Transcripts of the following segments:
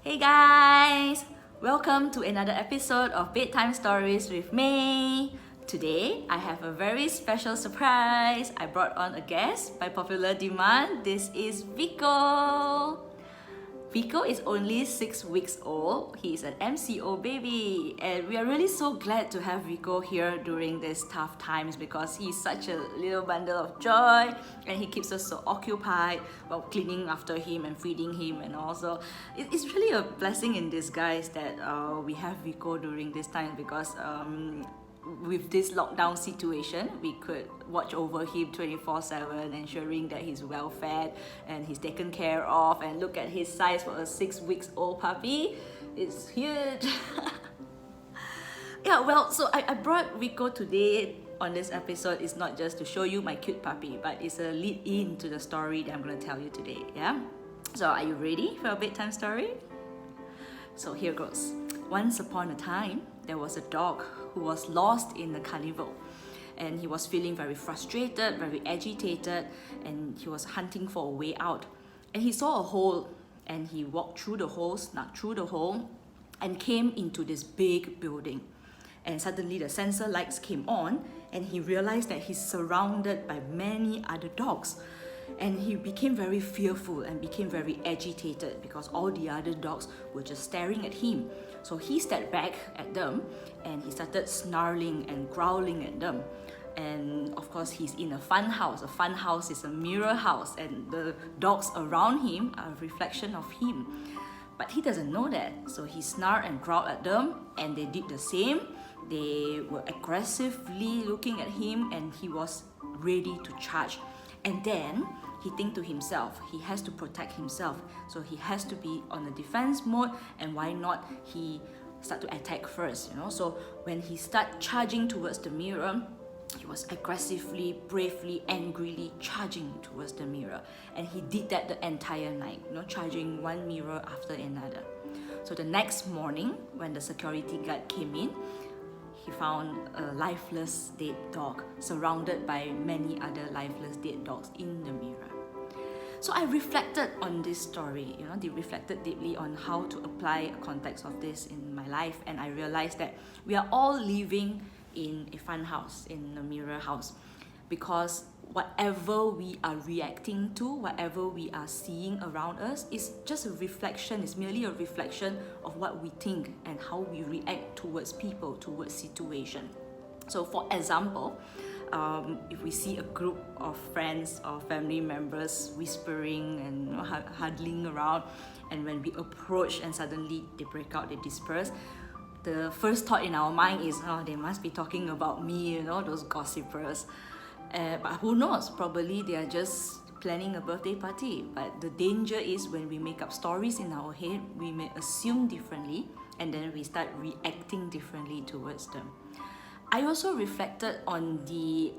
Hey guys! Welcome to another episode of Bedtime Stories with May. Today, I have a very special surprise. I brought on a guest by popular demand. This is Vico. Vico is only 6 weeks old. He is an MCO baby, and we are really so glad to have Vico here during these tough times because he's such a little bundle of joy and he keeps us so occupied while cleaning after him and feeding him, and also it's really a blessing in disguise that we have Vico during this time because with this lockdown situation, we could watch over him 24/7, ensuring that he's well fed and he's taken care of. And look at his size for a 6 weeks old puppy. It's huge. Yeah, well, so I brought Vico today on this episode. It's not just to show you my cute puppy, but it's a lead in to the story that I'm going to tell you today. Yeah? So are you ready for a bedtime story? So here goes. Once upon a time, there was a dog who was lost in the carnival, and he was feeling very frustrated, very agitated, and he was hunting for a way out. And he saw a hole, and he walked through the hole, snuck through the hole, and came into this big building. And suddenly the sensor lights came on, and he realized that he's surrounded by many other dogs. And he became very fearful and became very agitated because all the other dogs were just staring at him. So he stepped back at them and he started snarling and growling at them. And of course, he's in a fun house. A fun house is a mirror house, and the dogs around him are a reflection of him. But he doesn't know that. So he snarled and growled at them, and they did the same. They were aggressively looking at him, and he was ready to charge. And then he think to himself, he has to protect himself. So he has to be on the defense mode, and why not he start to attack first, So when he start charging towards the mirror, he was aggressively, bravely, angrily charging towards the mirror. And he did that the entire night, charging one mirror after another. So the next morning, when the security guard came in, he found a lifeless dead dog surrounded by many other lifeless dead dogs in the mirror. So I reflected on this story, reflected deeply on how to apply a context of this in my life, and I realized that we are all living in a fun house, in a mirror house, because whatever we are reacting to, whatever we are seeing around us is just a reflection, it's merely a reflection of what we think and how we react towards people, towards situation. So for example, if we see a group of friends or family members whispering and huddling around, and when we approach and suddenly they break out, they disperse, the first thought in our mind is, they must be talking about me, those gossipers. But who knows, probably they are just planning a birthday party. But the danger is when we make up stories in our head, we may assume differently, and then we start reacting differently towards them. I also reflected on the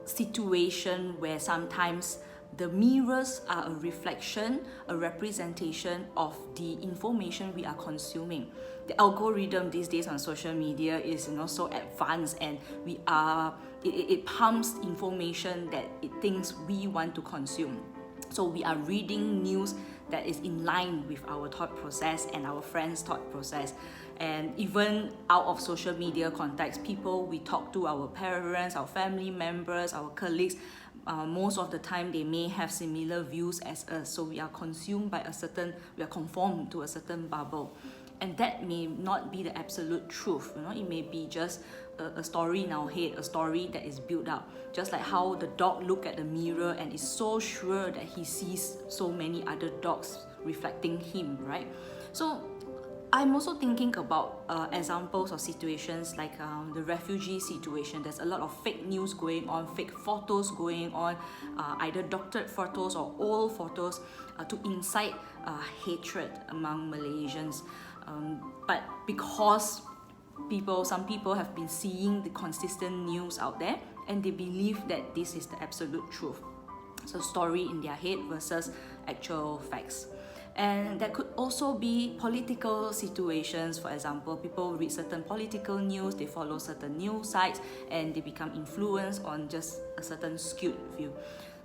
situation where sometimes the mirrors are a reflection, a representation of the information we are consuming. The algorithm these days on social media is so advanced, and it pumps information that it thinks we want to consume. So we are reading news that is in line with our thought process and our friends' thought process. And even out of social media context, people we talk to, our parents, our family members, our colleagues, most of the time they may have similar views as us. So we are consumed by we are conformed to a certain bubble. And that may not be the absolute truth. It may be just a story in our head, a story that is built up. Just like how the dog look at the mirror and is so sure that he sees so many other dogs reflecting him, right? So I'm also thinking about examples of situations like the refugee situation. There's a lot of fake news going on, fake photos going on, either doctored photos or old photos to incite hatred among Malaysians. But because some people have been seeing the consistent news out there, and they believe that this is the absolute truth. So story in their head versus actual facts. And there could also be political situations. For example, people read certain political news, they follow certain news sites, and they become influenced on just a certain skewed view.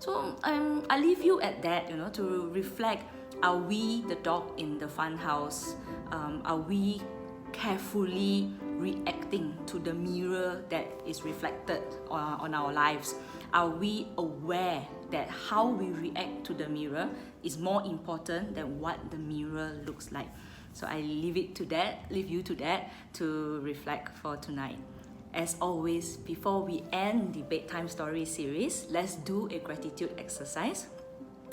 So I leave you at that, to reflect Are we the dog in the fun house? Are we carefully reacting to the mirror that is reflected on our lives? Are we aware that how we react to the mirror is more important than what the mirror looks like? So I leave you to that to reflect for tonight. As always, before we end the bedtime story series, let's do a gratitude exercise.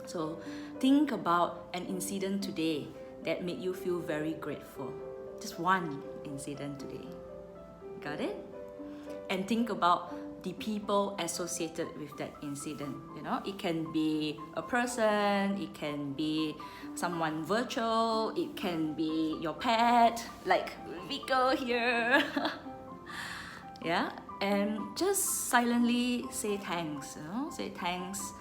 So think about an incident today that made you feel very grateful. Just one incident today. Got it? And think about the people associated with that incident. You know, it can be a person, it can be someone virtual, it can be your pet, like Vico here. Yeah, and just silently say thanks. Say thanks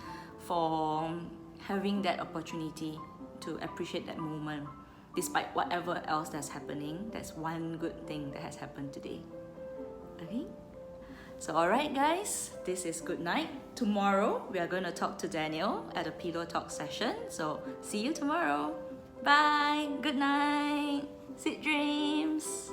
for having that opportunity to appreciate that moment. Despite whatever else that's happening, that's one good thing that has happened today. Okay? So alright guys, this is good night. Tomorrow, we are going to talk to Daniel at a pillow talk session. So see you tomorrow. Bye, good night, sweet dreams.